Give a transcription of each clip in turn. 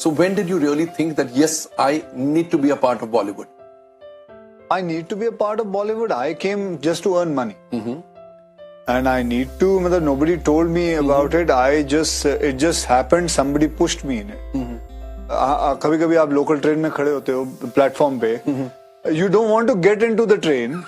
So when did you really think that, yes, I need to be a part of Bollywood? I need to be a part of Bollywood. I came just to earn money. And I need to, nobody told me about it. It just happened. Somebody pushed me in it. कभी-कभी आप local train में खड़े होते हो platform पे. You don't want to get into the train.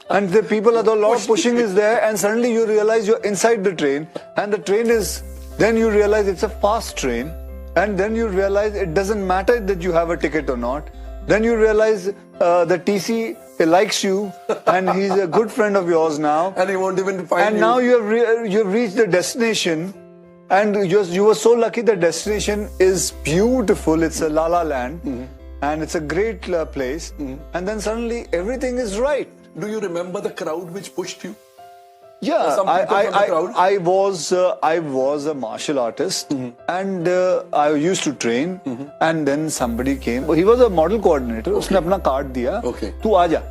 And the people are, a lot of pushing is there, and suddenly you realize you're inside the train, and the train is, then you realize it's a fast train, and then you realize it doesn't matter that you have a ticket or not. Then you realize the TC likes you, and he's a good friend of yours now. And he won't even find you. And now you have reached the destination, and you were so lucky. The destination is beautiful. It's a La La Land, and it's a great place. And then suddenly everything is right. Do you remember the crowd which pushed you? Yeah, Some people from the crowd? I was a martial artist, and I used to train. And then somebody came. He was a model coordinator. उसने अपना card दिया. Okay. तू आजा.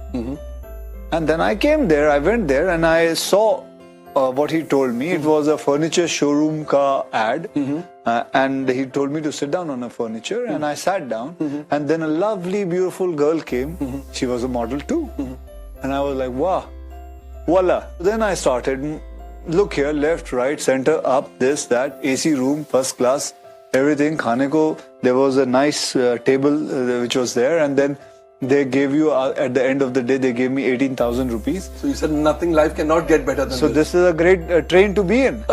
And then I came there. I went there and I saw what he told me. It was a furniture showroom ka ad, and he told me to sit down on a furniture, and I sat down. And then a lovely, beautiful girl came. She was a model too, and I was like, wow. Voila. Then I started, look here, left, right, center, up, this, that, AC room, first class, everything. Khane ko, there was a nice table which was there, and then they gave you, at the end of the day, they gave me 18,000 rupees. So you said nothing, life cannot get better than this. So this is a great train to be in.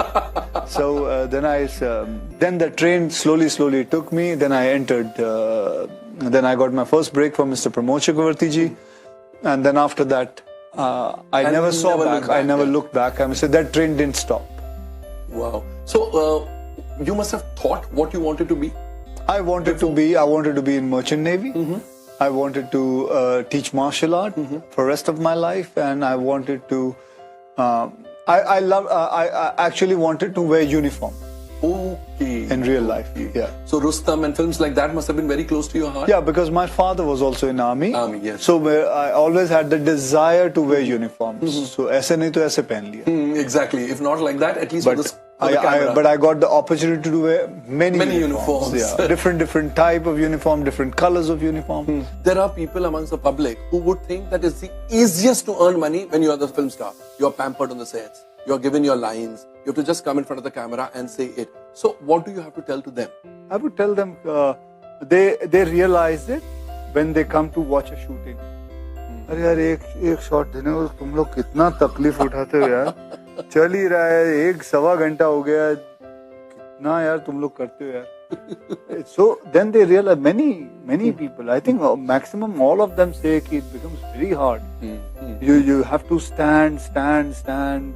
So then the train slowly took me. Then I entered, then I got my first break from Mr. Pramod Chakravarti ji. And then after that, I never saw back. I never looked back. I said that train didn't stop. Wow. So you must have thought what you wanted to be. I wanted to be in Merchant Navy. I wanted to teach martial art for rest of my life, and I wanted to. I actually wanted to wear uniform. Okay. In real life, yeah. So Rustam and films like that must have been very close to your heart. Yeah, because my father was also in army. Army, yes. So I always had the desire to wear uniforms. So ऐसे नहीं तो ऐसे पहन लिया. Exactly. If not like that, at least for the camera. But I got the opportunity to wear many uniforms. Yeah, different type of uniform, different colors of uniform. There are people amongst the public who would think that it's the easiest to earn money when you are the film star. You are pampered on the sets. You are given your lines. You have to just come in front of the camera and say it. So what do you have to tell to them? I would tell them they realize it when they come to watch a shooting. अरे यार एक shot देने को तुम लोग कितना तकलीफ उठाते हो यार. चल ही रहा है 1-1.25 घंटा हो गया. कितना यार तुम लोग करते हो यार. So then they realize many people. I think maximum all of them say that it becomes very hard. You have to stand,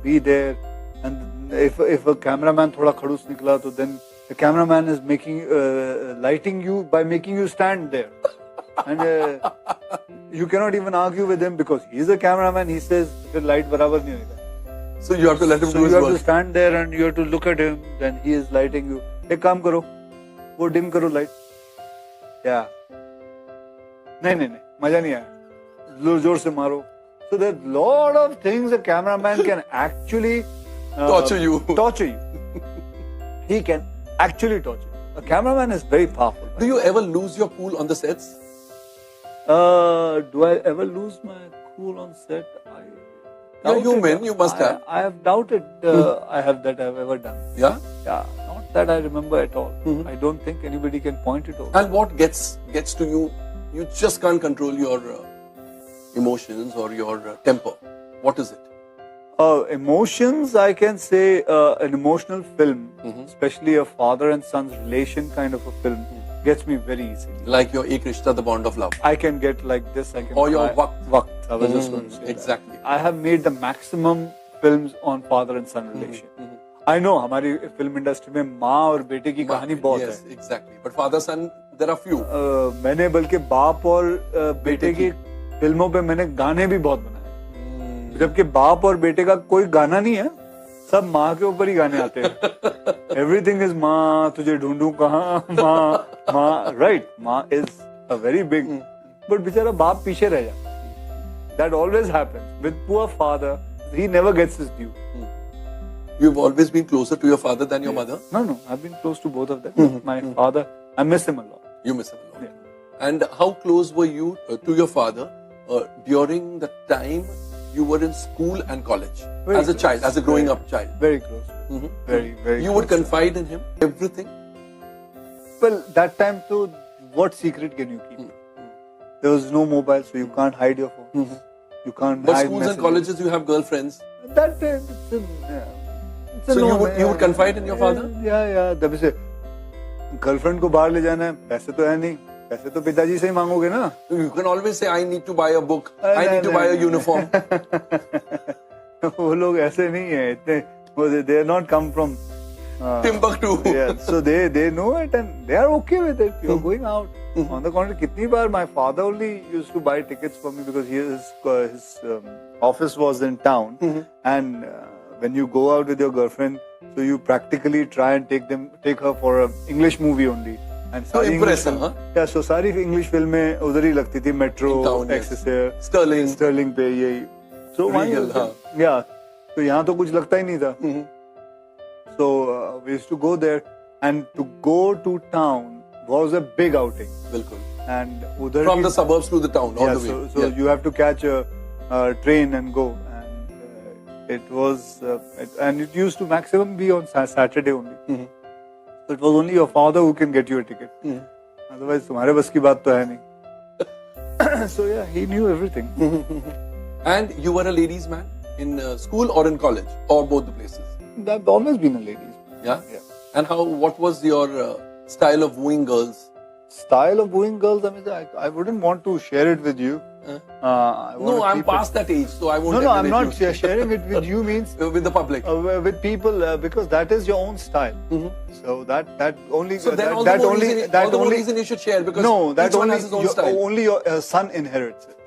be there. And if a cameraman thoda khadus nikla, to then the cameraman is making lighting you by making you stand there. And you cannot even argue with him because he is a cameraman. He says the light barabar nahi hoga. So you have to let him do his work. So you have to stand there and you have to look at him. Then he is lighting you. Ek kaam karo. वो dim करो light. या नहीं मजा नहीं आया. जोर से मारो. So there are lot of things a cameraman can actually torture you. He can actually torture you. A cameraman is very powerful. Do you ever lose your cool on the sets? Do I ever lose my cool on set? You're human. You must have. I have doubted I've ever done. Yeah. Yeah. That I remember at all. I don't think anybody can point it out. And what gets to you? You just can't control your emotions or your temper. What is it? Emotions, I can say an emotional film, especially a father and son's relation kind of a film, gets me very easily. Like your Ek Rishta, The Bond of Love. I can get like this. I can. Or your Waqt. I was just going to say exactly. That. I have made the maximum films on father and son relation. I know हमारी film industry में माँ और बेटे की कहानी बहुत है. Yes, exactly. But father son, there are few. मैंने बल्कि बाप और बेटे की फिल्मों पे मैंने गाने भी बहुत बनाए. जबकि बाप और बेटे का कोई गाना नहीं है, सब माँ के ऊपर ही गाने आते हैं. Everything is माँ, तुझे ढूंढूं कहाँ, माँ, right? माँ is a very big, but बेचारा बाप पीछे रह जाता. That always happens with poor father. He never gets his due. You've always been closer to your father than your mother? No, I've been close to both of them. My father, I miss him a lot. You miss him a lot. And how close were you to your father during the time you were in school and college? Very as a child, close. as a growing up child? Very close. Very, very You close. would confide in him everything? Well, that time too, what secret can you keep? There was no mobile, so you can't hide your phone. You can't But hide schools messages. and colleges, you have girlfriends. That time, it's a So no, you would confide in your father? Yeah. तभी से girlfriend को बाहर ले जाना है, पैसे तो है नहीं, पैसे तो पिताजी से ही मांगोगे ना. You can always say, I need to buy a book, I need to buy a uniform. वो लोग ऐसे नहीं है इतने, they are not come from Timbuktu. yeah, so they know it and they are okay with it. You're going out. On the contrary, कितनी बार my father only used to buy tickets for me because his office was in town, and when you go out with your girlfriend, so you practically try and take her for a English movie only. And So impress her, huh? Yeah, so सारी English फिल्में उधर ही लगती थी, Metro, In town, yes. Excelsior, Sterling. पे यही. So Regal, वहीं, yeah, तो यहाँ तो कुछ लगता ही नहीं था. So we used to go there, and to go to town was a big outing. Bilkul. And udhar From the suburbs to the town, all yeah, the way. so you have to catch a train and go. And it was, and it used to maximum be on Saturday only. So it was only your father who can get you a ticket. Otherwise, तुम्हारे बस की बात तो है नहीं. So yeah, he knew everything. And you were a ladies' man in school or in college, or both the places? I've always been a ladies' man. Yeah? And what was your style of wooing girls? Style of wooing girls, I mean, I wouldn't want to share it with you. I wanna No, I'm keep past that age, so I won't. No, I'm encourage not you. sharing it with you means With the public. with people because that is your own style. So that only So then all that the more only reason, that all the more only reason you should share because no that each one only has his own style. only your son inherits it,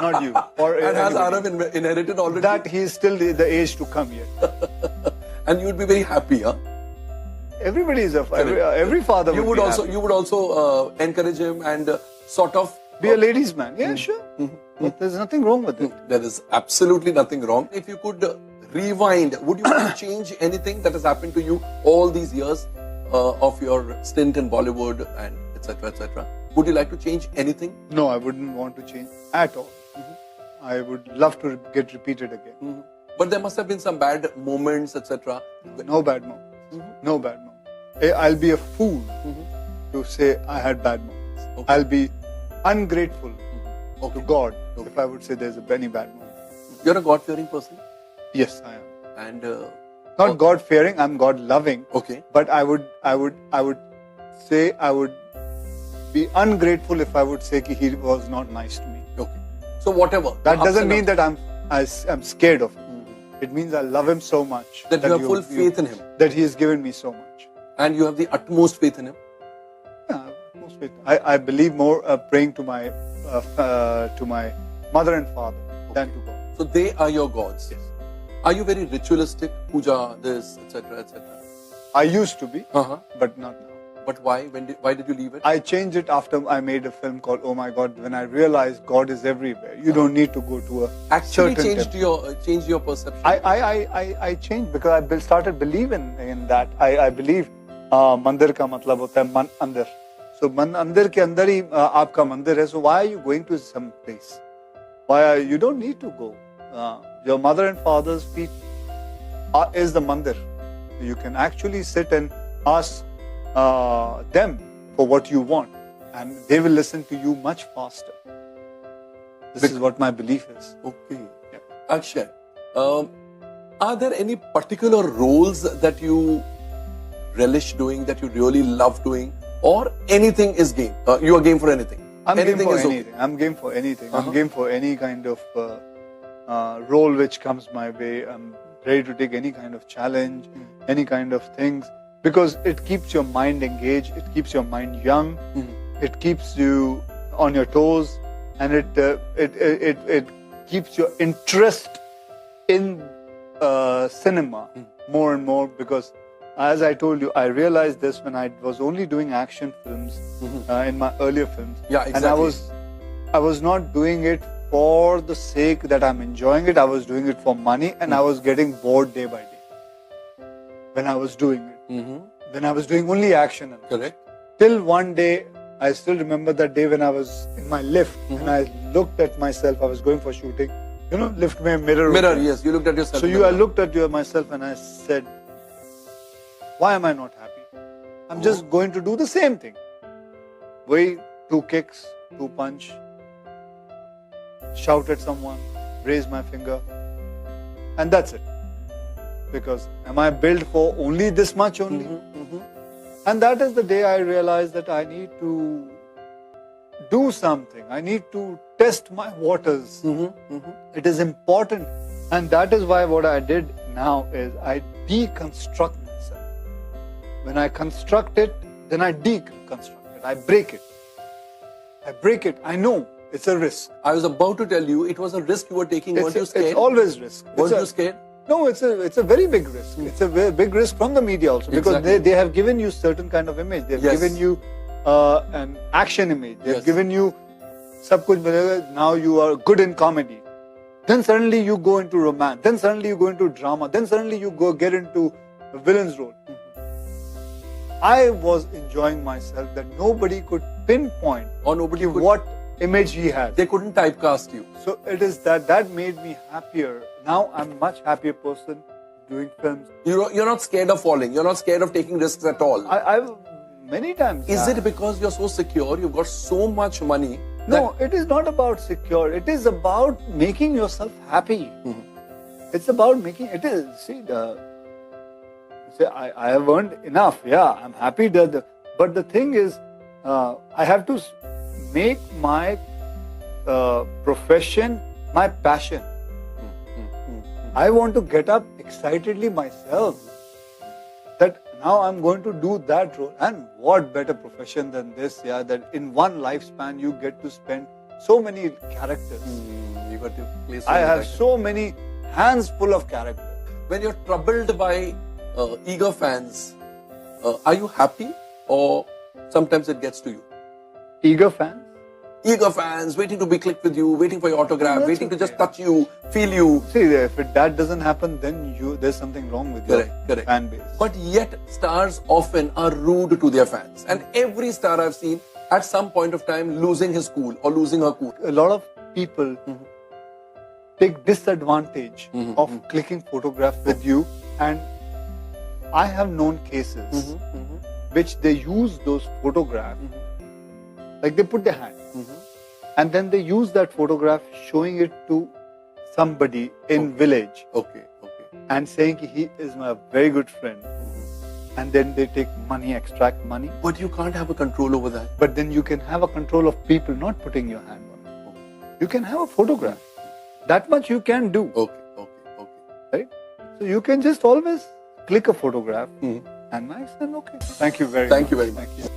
not you. Or And has anybody. Arav inherited already? That he is still the age to come yet. And you'd be very happy, huh? Everybody is every father. You would be also happy. encourage him and sort of be a ladies' man. Yeah, sure. But there's nothing wrong with it. There is absolutely nothing wrong. If you could rewind, would you want to change anything that has happened to you all these years of your stint in Bollywood and etc. etc.? Would you like to change anything? No, I wouldn't want to change at all. I would love to get repeated again. But there must have been some bad moments, etc. No bad moments. No bad moments. I'll be a fool to say I had bad moments. Okay. I'll be ungrateful to God if I would say there's any bad moment. You're a God-fearing person? Yes, I am. And Not God-fearing, I'm God-loving. okay. But I would say I would be ungrateful if I would say that he was not nice to me. Okay. So whatever. That ups doesn't and mean downs, that I'm scared of him. It means I love him so much. that you have full faith in him. That he has given me so much. And you have the utmost faith in him. Yeah, most faith. I believe more praying to my mother and father than to God. So they are your gods. Yes. Are you very ritualistic? Puja, this, etc., etc. I used to be, Uh-huh. but not now. But why? Why did you leave it? I changed it after I made a film called Oh My God. When I realized God is everywhere, you don't need to go to a Actually certain changed your perception. I changed because I started believing in that. I believe मंदिर का मतलब होता है मन अंदर. So मन अंदर के अंदर ही आपका मंदिर है. So why are you going to some place? You don't need to go. Your mother and father's feet is the mandir. You can actually sit and ask them for what you want, and they will listen to you much faster. This is what my belief is. Okay. Yeah. Akshay, are there any particular roles that you relish doing, that you really love doing, or anything is game? You are game for anything? I'm anything game for is anything. I'm game for anything. Uh-huh. I'm game for any kind of role which comes my way. I'm ready to take any kind of challenge, any kind of things, because it keeps your mind engaged. It keeps your mind young. It keeps you on your toes, and it keeps your interest in cinema more and more. Because, as I told you, I realized this when I was only doing action films in my earlier films. Yeah, exactly. And I was not doing it for the sake that I'm enjoying it. I was doing it for money, and I was getting bored day by day when I was doing it. When I was doing only action. Correct. Till one day, I still remember that day when I was in my lift and I looked at myself. I was going for shooting. You know, lift mein mirror. Mirror, yes. You looked at yourself. So in the I mirror. looked at myself and I said, why am I not happy? I'm just going to do the same thing. Wait, 2 kicks, 2 punch, shout at someone, raise my finger, and that's it. Because am I built for only this much only? And that is the day I realized that I need to do something. I need to test my waters. It is important. And that is why what I did now is I deconstruct myself. When I construct it, then I deconstruct it. I break it. I know it's a risk. I was about to tell you, it was a risk you were taking. Weren't you scared? It's always risk. Weren't you scared? No, it's a very big risk. It's a very big risk from the media also, because they have given you certain kind of image. They've given you an action image. They've given you sab kuch milega. Now you are good in comedy. Then suddenly you go into romance. Then suddenly you go into drama. Then suddenly you get into a villain's role. I was enjoying myself that nobody could pinpoint Or nobody could, what image he has. they couldn't typecast you. So it is that made me happier. Now I'm a much happier person doing films. You're not scared of falling. You're not scared of taking risks at all. I've many times. Is it because you're so secure? You've got so much money. No, it is not about secure. It is about making yourself happy. It's about making it is. I have earned enough. Yeah, I'm happy but the thing is, I have to make my profession my passion. I want to get up excitedly myself. That now I'm going to do that role. And what better profession than this? Yeah, that in one lifespan you get to spend so many characters. You got to play so I many have characters. so many hands full of characters. When you're troubled by eager fans, are you happy, or sometimes it gets to you? Eager fans? Eager fans waiting to be clicked with you, waiting for your autograph, waiting to just touch you, feel you. See, if that doesn't happen, then there's something wrong with your fan base. But yet, stars often are rude to their fans. And every star I've seen, at some point of time, losing his cool or losing her cool. A lot of people take disadvantage of clicking photograph with you, and I have known cases which they use those photographs, like they put their hand, and then they use that photograph showing it to somebody in village and saying he is my very good friend, and then they take money, extract money. But you can't have a control over that. But then you can have a control of people not putting your hand on it. You can have a photograph. That much you can do. Right? So you can just always click a photograph and I said, okay. Thank you very much. Thank you very much. Thank you.